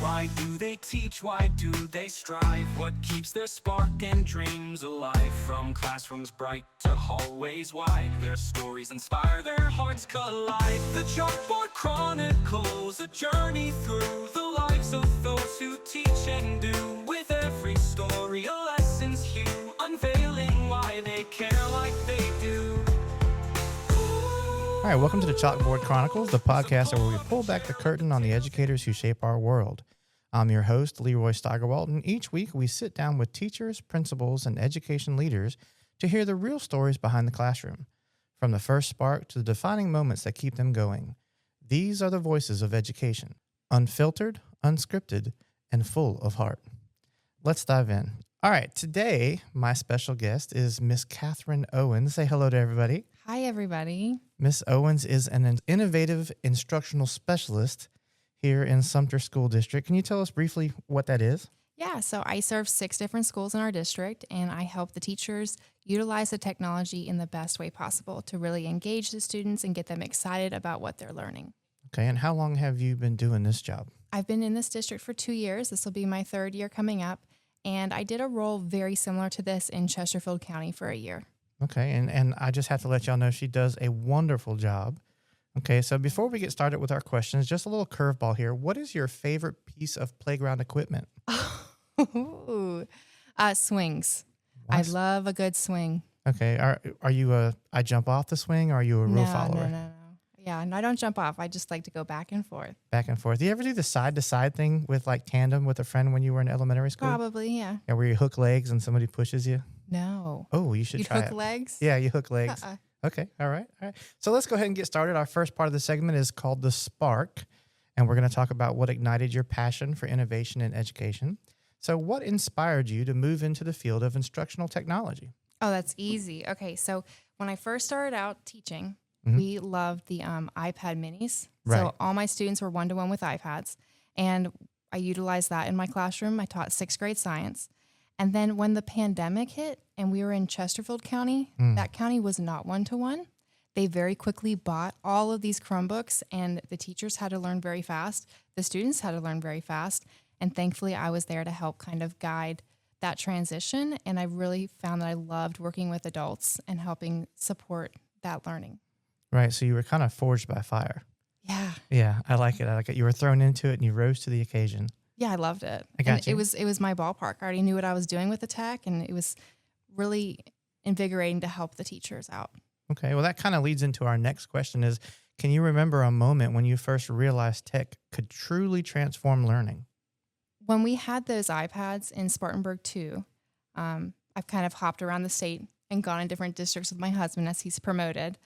Why do they teach? Why do they strive? What keeps their spark and dreams alive? From classrooms bright to hallways wide, their stories inspire, their hearts collide. The Chalkboard Chronicles, a journey through the lives of those who teach and do. With every story, a lesson's hue, unveiling why they care like they do. All right, welcome to the Chalkboard Chronicles, the podcast where we pull back the curtain on the educators who shape our world. I'm your host, Leroy Steigerwalt, and each week we sit down with teachers, principals, and education leaders to hear the real stories behind the classroom, from the first spark to the defining moments that keep them going. These are the voices of education, unfiltered, unscripted, and full of heart. Let's dive in. All right, today my special guest is Miss Catherine Owens. Say hello to everybody. Hi, everybody. Miss Owens is an innovative instructional specialist here in Sumter School District. Can you tell us briefly what that is? Yeah, so I serve 6 different schools in our district, and I help the teachers utilize the technology in the best way possible to really engage the students and get them excited about what they're learning. Okay, and how long have you been doing this job? I've been in this district for 2 years. This will be my 3rd year coming up, and I did a role very similar to this in Chesterfield County for a year. Okay, and I just have to let y'all know she does a wonderful job. Okay, so before we get started with our questions, just a little curveball here. What is your favorite piece of playground equipment? Swings. What? I love a good swing. Okay, are you I jump off the swing, or are you a rule follower? No. Yeah, and I don't jump off. I just like to go back and forth. Back and forth. Do you ever do the side-to-side thing with like tandem with a friend when you were in elementary school? Probably, yeah. Yeah, where you hook legs and somebody pushes you? No. Oh, you should try it. Hook legs? Yeah, you hook legs. Okay, all right. So let's go ahead and get started. Our first part of the segment is called The Spark, and we're going to talk about what ignited your passion for innovation in education. So what inspired you to move into the field of instructional technology? Oh, that's easy. Okay, so when I first started out teaching, we loved the iPad minis. Right. So all my students were one-to-one with iPads, and I utilized that in my classroom. I taught 6th grade science. And then when the pandemic hit and we were in Chesterfield County, that county was not one-to-one. They very quickly bought all of these Chromebooks, and the teachers had to learn very fast. The students had to learn very fast. And thankfully, I was there to help kind of guide that transition. And I really found that I loved working with adults and helping support that learning. Right, so you were kind of forged by fire. Yeah. Yeah, I like it. You were thrown into it and you rose to the occasion. Yeah, I loved it. I got and you. It was my ballpark. I already knew what I was doing with the tech, and it was really invigorating to help the teachers out. Okay, well, that kind of leads into our next question is, can you remember a moment when you first realized tech could truly transform learning? When we had those iPads in Spartanburg 2, I've kind of hopped around the state and gone in different districts with my husband as he's promoted.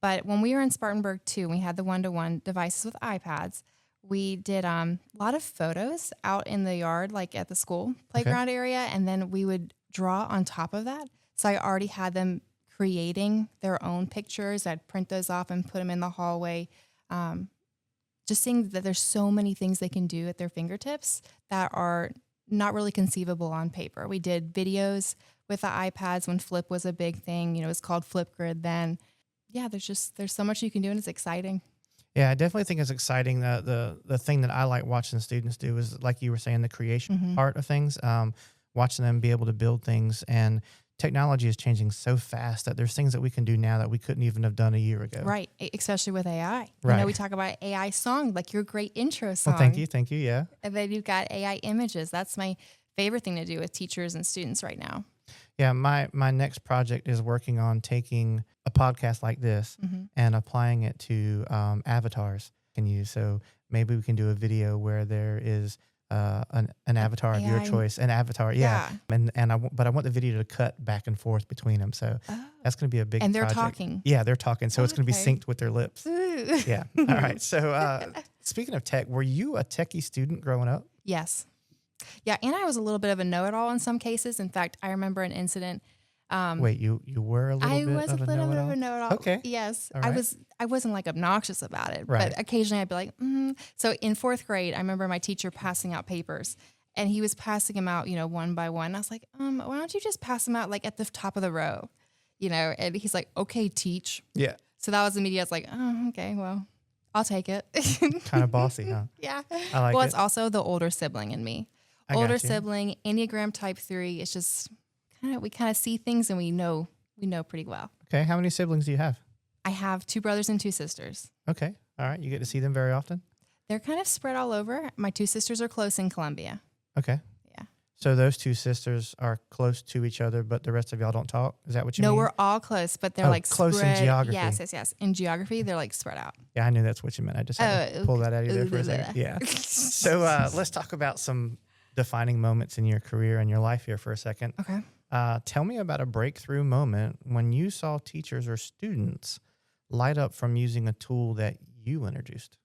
But when we were in Spartanburg 2, we had the one-to-one devices with iPads. We did a lot of photos out in the yard, like at the school playground area, and then we would draw on top of that. So I already had them creating their own pictures. I'd print those off and put them in the hallway. Just seeing that there's so many things they can do at their fingertips that are not really conceivable on paper. We did videos with the iPads when Flip was a big thing. It was called Flipgrid then. Yeah, there's so much you can do, and it's exciting. Yeah, I definitely think it's exciting. The thing that I like watching students do is, like you were saying, the creation part of things, watching them be able to build things. And technology is changing so fast that there's things that we can do now that we couldn't even have done a year ago. Right, especially with AI. Right. I know we talk about AI song, like your great intro song. Well, thank you, yeah. And then you've got AI images. That's my favorite thing to do with teachers and students right now. Yeah, my next project is working on taking a podcast like this and applying it to avatars can use. So maybe we can do a video where there is an avatar of your choice, an avatar, yeah. And but I want the video to cut back and forth between them. So that's going to be a big and they're project. talking. Yeah, they're talking. So it's going to be synced with their lips. Ooh. Yeah. All right. So speaking of tech, were you a techie student growing up? Yes. Yeah, and I was a little bit of a know-it-all in some cases. In fact, I remember an incident. Wait, you were a little bit of a know-it-all? I was a little bit of a know-it-all. Okay. Yes. All right. I wasn't like obnoxious about it, Right. but occasionally I'd be like, So in 4th grade, I remember my teacher passing out papers, and he was passing them out, one by one. I was like, why don't you just pass them out like at the top of the row? And he's like, okay, teach. Yeah. So that was immediate. I was like, oh, okay, well, I'll take it. Kind of bossy, huh? Yeah. I like Well, it. it's also the older sibling in me. I got Older you. sibling, Enneagram type 3. It's just we kind of see things and we know pretty well. Okay. How many siblings do you have? I have 2 brothers and 2 sisters. Okay. All right. You get to see them very often? They're kind of spread all over. My 2 sisters are close in Columbia. Okay. Yeah. So those 2 sisters are close to each other, but the rest of y'all don't talk? Is that what you mean? No, we're all close, but they're like close in spread. geography. Yes. In geography, they're like spread out. Yeah, I knew that's what you meant. I just had to pull that out of you there for a second. Yeah. So let's talk about some defining moments in your career and your life here for a second. Okay. Tell me about a breakthrough moment when you saw teachers or students light up from using a tool that you introduced.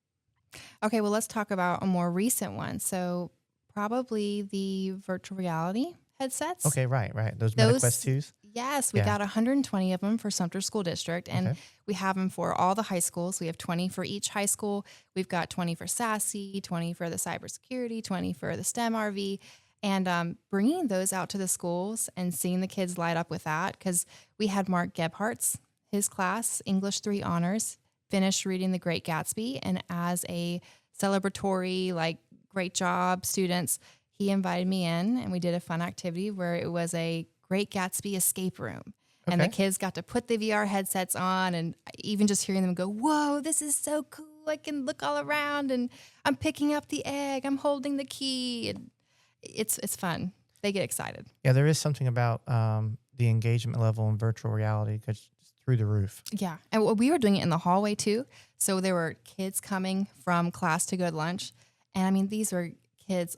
Okay, well, let's talk about a more recent one. So probably the virtual reality headsets. Okay, right. Those MetaQuest 2s? Yes, we got 120 of them for Sumter School District, and we have them for all the high schools. We have 20 for each high school. We've got 20 for SASE, 20 for the cybersecurity, 20 for the STEM RV, and bringing those out to the schools and seeing the kids light up with that, because we had Mark Gebhardt's, his class, English 3 honors, finished reading The Great Gatsby, and as a celebratory, like, great job, students, he invited me in, and we did a fun activity where it was a Great Gatsby escape room. And the kids got to put the VR headsets on, and even just hearing them go, whoa, this is so cool. I can look all around, and I'm picking up the egg. I'm holding the key. And it's fun. They get excited. Yeah, there is something about the engagement level in virtual reality because it's through the roof. Yeah. And we were doing it in the hallway too. So there were kids coming from class to go to lunch. And I mean, these were kids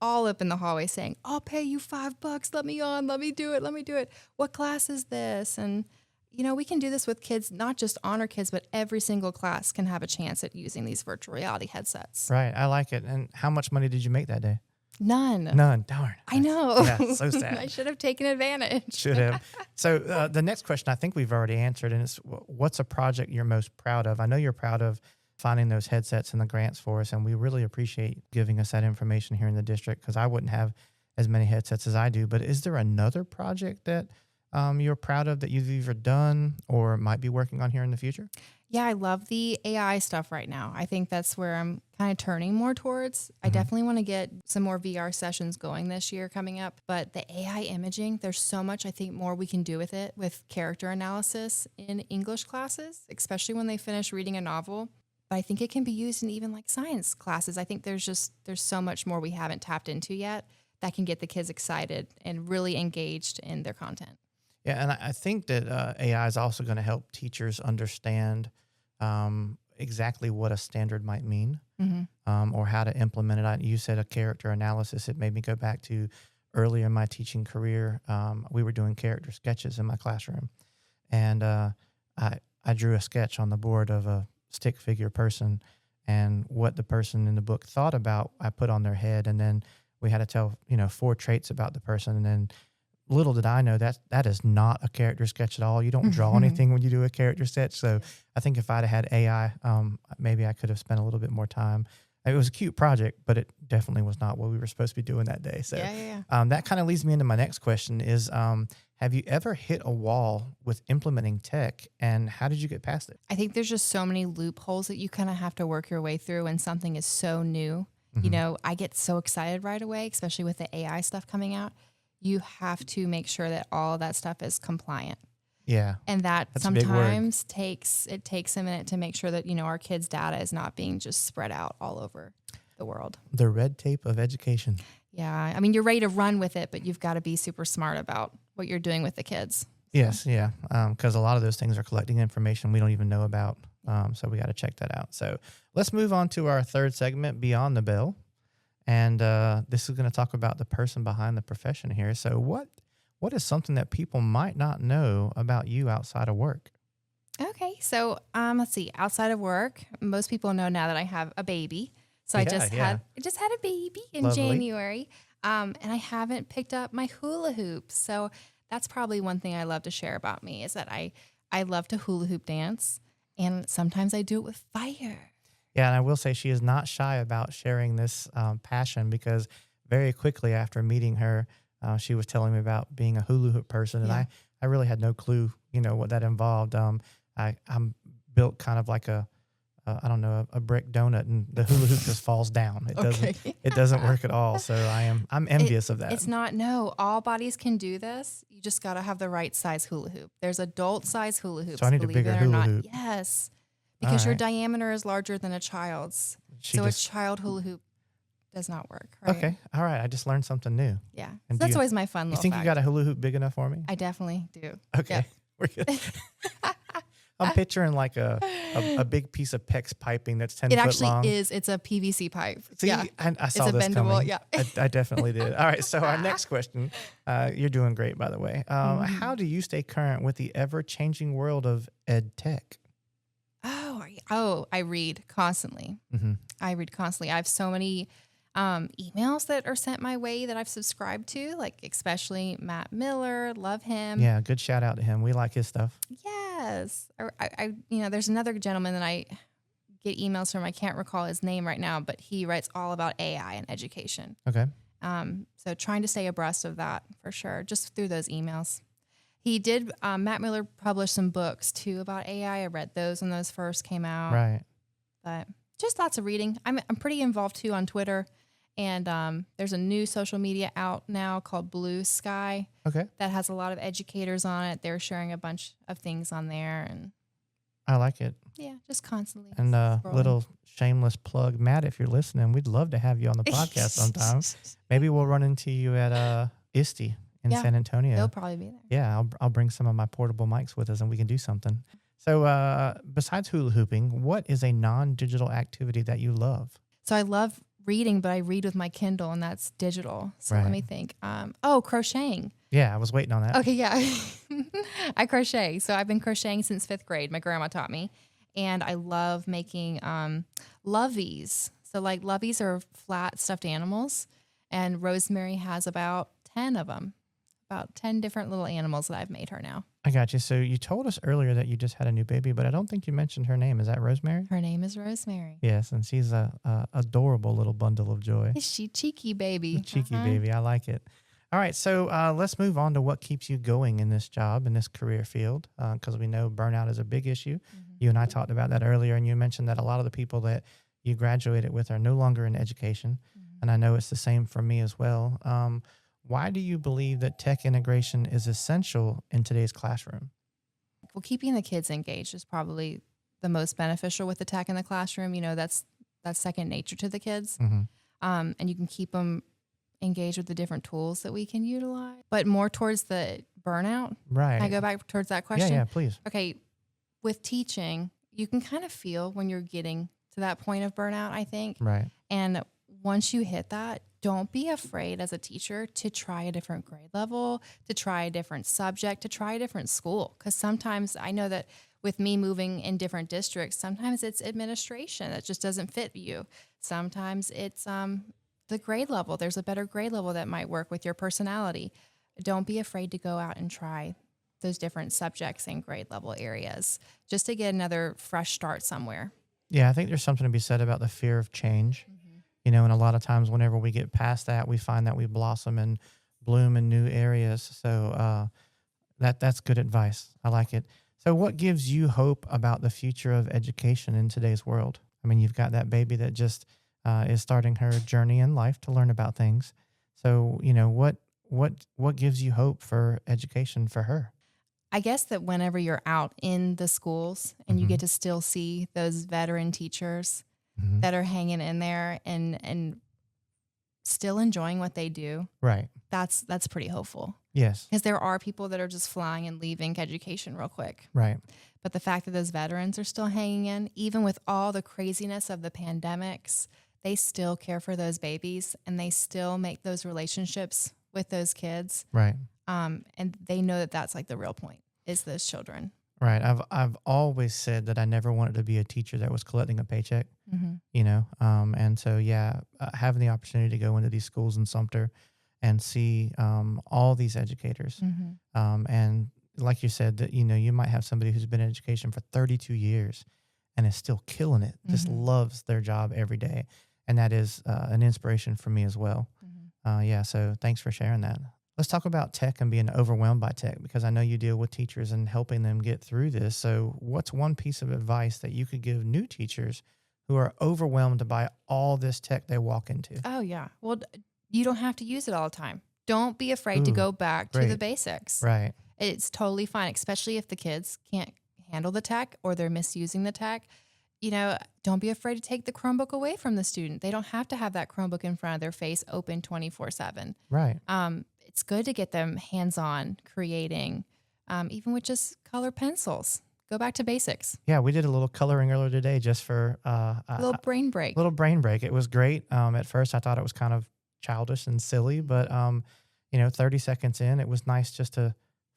all up in the hallway saying, I'll pay you $5. Let me on. Let me do it. What class is this? And, you know, we can do this with kids, not just honor kids, but every single class can have a chance at using these virtual reality headsets. Right. I like it. And how much money did you make that day? None. Darn. I know. Yeah, so sad. I should have taken advantage. Should have. So the next question I think we've already answered, and it's what's a project you're most proud of? I know you're proud of finding those headsets and the grants for us, and we really appreciate giving us that information here in the district because I wouldn't have as many headsets as I do. But is there another project that you're proud of that you've either done or might be working on here in the future? Yeah, I love the AI stuff right now. I think that's where I'm kind of turning more towards. I definitely want to get some more VR sessions going this year coming up. But the AI imaging, there's so much I think more we can do with it, with character analysis in English classes, especially when they finish reading a novel. But I think it can be used in even like science classes. I think there's so much more we haven't tapped into yet that can get the kids excited and really engaged in their content. Yeah, and I think that AI is also going to help teachers understand exactly what a standard might mean or how to implement it. You said a character analysis. It made me go back to earlier in my teaching career. We were doing character sketches in my classroom, and I drew a sketch on the board of a stick figure person, and what the person in the book thought about, I put on their head, and then we had to tell 4 traits about the person, and then little did I know that is not a character sketch at all. You don't draw anything when you do a character sketch. So I think if I'd had AI, maybe I could have spent a little bit more time. It was a cute project, but it definitely was not what we were supposed to be doing that day. So that kind of leads me into my next question is, have you ever hit a wall with implementing tech, and how did you get past it? I think there's just so many loopholes that you kind of have to work your way through when something is so new. You know, I get so excited right away, especially with the AI stuff coming out. You have to make sure that all of that stuff is compliant. Yeah. And that's sometimes takes a minute to make sure that, our kids' data is not being just spread out all over the world. The red tape of education. Yeah. I mean, you're ready to run with it, but you've got to be super smart about what you're doing with the kids. Yes. Yeah. Because a lot of those things are collecting information we don't even know about. So we got to check that out. So let's move on to our third segment, Beyond the Bell. And this is going to talk about the person behind the profession here. So what is something that people might not know about you outside of work? Okay. So let's see. Outside of work, most people know now that I have a baby. So I just had a baby in January. And I haven't picked up my hula hoops. So that's probably one thing I love to share about me is that I love to hula hoop dance. And sometimes I do it with fire. Yeah, and I will say she is not shy about sharing this passion because very quickly after meeting her, she was telling me about being a hula hoop person, and I really had no clue, what that involved. I'm built kind of like a I don't know, a brick donut and the hula hoop just falls down. It doesn't work at all. So I'm envious of that. It's not, no, all bodies can do this. You just got to have the right size hula hoop. There's adult size hula hoops. So I need a bigger hula hoop. Yes. Because your right. diameter is larger than a child's. A child hula hoop does not work. Right? Okay. All right. I just learned something new. Yeah. And So that's always my fun You little think fact. you got a hula hoop big enough for me? I definitely do. Okay. Yep. We're good. I'm picturing like a big piece of PEX piping that's 10 It foot actually long. is. It's a PVC pipe. See, yeah. I saw It's a this bendable, coming. yeah. I definitely did. All right. So our next question, you're doing great, by the way. How do you stay current with the ever-changing world of ed tech? I read constantly. Mm-hmm. I read constantly. I have so many emails that are sent my way that I've subscribed to, like especially Matt Miller. Love him. Yeah, good shout out to him. We like his stuff. Yes. I there's another gentleman that I get emails from. I can't recall his name right now, but he writes all about AI and education. Okay. So trying to stay abreast of that for sure, just through those emails. He did, Matt Miller published some books too about AI. I read those when those first came out. Right. But just lots of reading. I'm pretty involved too on Twitter. And there's a new social media out now called Blue Sky Okay. that has a lot of educators on it. They're sharing a bunch of things on there. And I like it. yeah, just constantly. And scrolling. little shameless plug, Matt, if you're listening, we'd love to have you on the podcast sometime. Maybe we'll run into you at ISTE in Yeah, San Antonio. They'll probably be there. Yeah, I'll bring some of my portable mics with us and we can do something. So besides hula hooping, what is a non-digital activity that you love? So I love reading, but I read with my Kindle, and that's digital. So Right. let me think. Crocheting. Yeah, I was waiting on that. Okay, yeah. I crochet. So I've been crocheting since 5th grade. My grandma taught me. And I love making loveys. So like loveys are flat stuffed animals. And Rosemary has about 10 of them. About 10 different little animals that I've made her now. I got you. So you told us earlier that you just had a new baby, but I don't think you mentioned her name. Is that Rosemary? Her name is Rosemary. Yes, and she's a adorable little bundle of joy. Is she cheeky baby? Cheeky baby. I like it. All right, so let's move on to what keeps you going in this job, in this career field, because we know burnout is a big issue. Mm-hmm. You and I talked about that earlier, and you mentioned that a lot of the people that you graduated with are no longer in education, and I know it's the same for me as well. Why do you believe that tech integration is essential in today's classroom? Well, keeping the kids engaged is probably the most beneficial with the tech in the classroom. You know, that's second nature to the kids. Mm-hmm. And you can keep them engaged with the different tools that we can utilize. But more towards the burnout. Right. Can I go back towards that question? Yeah, please. Okay. With teaching, you can kind of feel when you're getting to that point of burnout, I think. Right. And once you hit that, don't be afraid as a teacher to try a different grade level, to try a different subject, to try a different school. Because sometimes I know that with me moving in different districts, sometimes it's administration that just doesn't fit you. Sometimes it's the grade level. There's a better grade level that might work with your personality. Don't be afraid to go out and try those different subjects and grade level areas just to get another fresh start somewhere. Yeah, I think there's something to be said about the fear of change. You know, and a lot of times whenever we get past that, we find that we blossom and bloom in new areas. So that's good advice. I like it. So what gives you hope about the future of education in today's world? I mean, you've got that baby that just is starting her journey in life to learn about things. So, you know, what gives you hope for education for her? I guess that whenever you're out in the schools and you get to still see those veteran teachers that are hanging in there and still enjoying what they do. Right. That's pretty hopeful. Yes. Because there are people that are just flying and leaving education real quick. Right. But the fact that those veterans are still hanging in, even with all the craziness of the pandemics, they still care for those babies and they still make those relationships with those kids. Right. And they know that that's like the real point is those children. Right. I've always said that I never wanted to be a teacher that was collecting a paycheck, you know? And so, having the opportunity to go into these schools in Sumter and see all these educators. And like you said, that, you know, you might have somebody who's been in education for 32 years and is still killing it, just loves their job every day. And that is an inspiration for me as well. So thanks for sharing that. Let's talk about tech and being overwhelmed by tech, because I know you deal with teachers and helping them get through this. So what's one piece of advice that you could give new teachers who are overwhelmed by all this tech they walk into? Oh, yeah. Well, you don't have to use it all the time. Don't be afraid to Ooh, go back to the great. basics. Right. It's totally fine, especially if the kids can't handle the tech or they're misusing the tech. Don't be afraid to take the Chromebook away from the student. They don't have to have that Chromebook in front of their face open 24/7. Right. It's good to get them hands-on creating, even with just color pencils. Go back to basics. Yeah, we did a little coloring earlier today just for A little brain break. little brain break. It was great. At first, I thought it was kind of childish and silly, but 30 seconds in, it was nice just to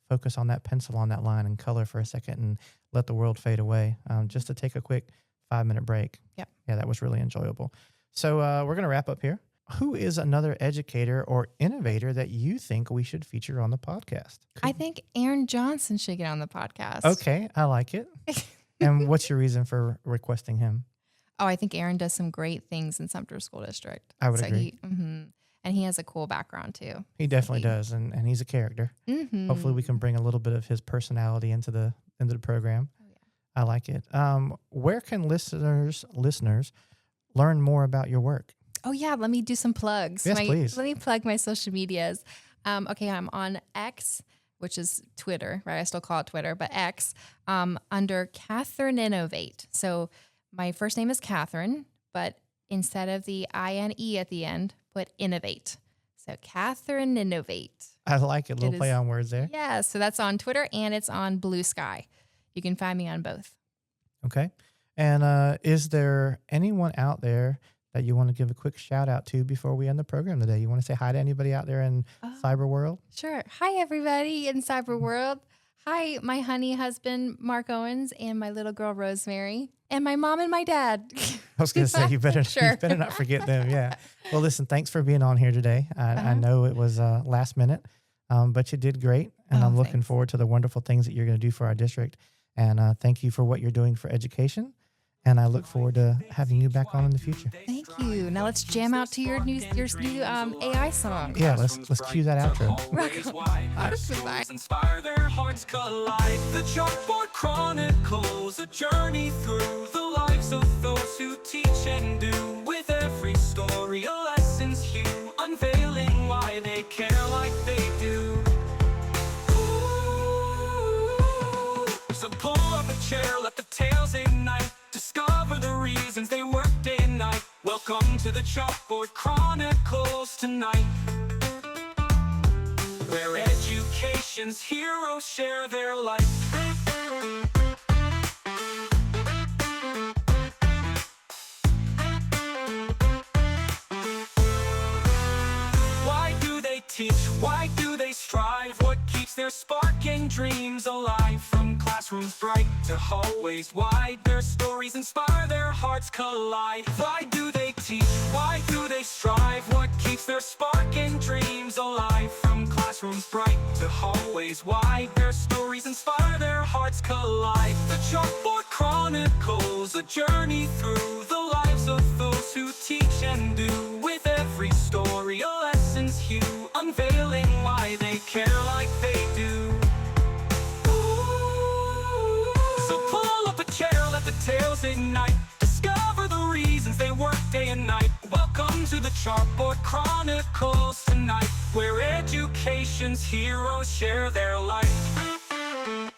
focus on that pencil on that line and color for a second and let the world fade away. Just to take a quick 5-minute break. Yep. Yeah, that was really enjoyable. So we're going to wrap up here. Who is another educator or innovator that you think we should feature on the podcast? I think Aaron Johnson should get on the podcast. Okay, I like it. And what's your reason for requesting him? Oh, I think Aaron does some great things in Sumter School District. I would agree. And he has a cool background too. He definitely does, and he's a character. Hopefully we can bring a little bit of his personality into the program. Oh, yeah. I like it. Where can listeners learn more about your work? Oh, yeah. Let me do some plugs. Yes, please. Let me plug my social medias. Okay, I'm on X, which is Twitter, right? I still call it Twitter, but X, under Catherine Innovate. So my first name is Catherine, but instead of the INE at the end, put Innovate. So Catherine Innovate. I like it. Little play on words there. Yeah, so that's on Twitter and it's on Blue Sky. You can find me on both. Okay. And is there anyone out there that you want to give a quick shout out to before we end the program today? You want to say hi to anybody out there in cyber world? Sure. Hi, everybody in cyber world. Hi, my honey husband, Mark Owens, and my little girl, Rosemary, and my mom and my dad. I was going to say, you better not forget them. Yeah. Well, listen, thanks for being on here today. I know it was last minute, but you did great. And I'm looking forward to the wonderful things that you're going to do for our district. And thank you for what you're doing for education. And I look forward to having you back on in the future. Thank you. Now let's jam out to your new AI song. Yeah, let's cue that outro. Goodbye. Inspire their hearts collide. The Chalkboard Chronicles, a journey through the lives of those who teach and do. With every story, a lesson's hue, unveiling why they care like they do. Ooh. So pull up a chair, let the tales ignite. Discover the reasons they work day and night. Welcome to the Chalkboard Chronicles tonight, where education's heroes share their life. Why do they teach? Why do they strive? What keeps their spark and dreams alive? From classrooms bright to hallways wide, their stories inspire, their hearts collide. Why do they teach? Why do they strive? What keeps their spark and dreams alive? From classrooms bright to hallways wide, their stories inspire, their hearts collide. The Chalkboard Chronicles, a journey through the lives of those who teach and do. With every story, a lesson's hue, unveiling why they care like they do. So pull up a chair, let the tales ignite. Discover the reasons they work day and night. Welcome to the Chalkboard Chronicles tonight, where education's heroes share their life.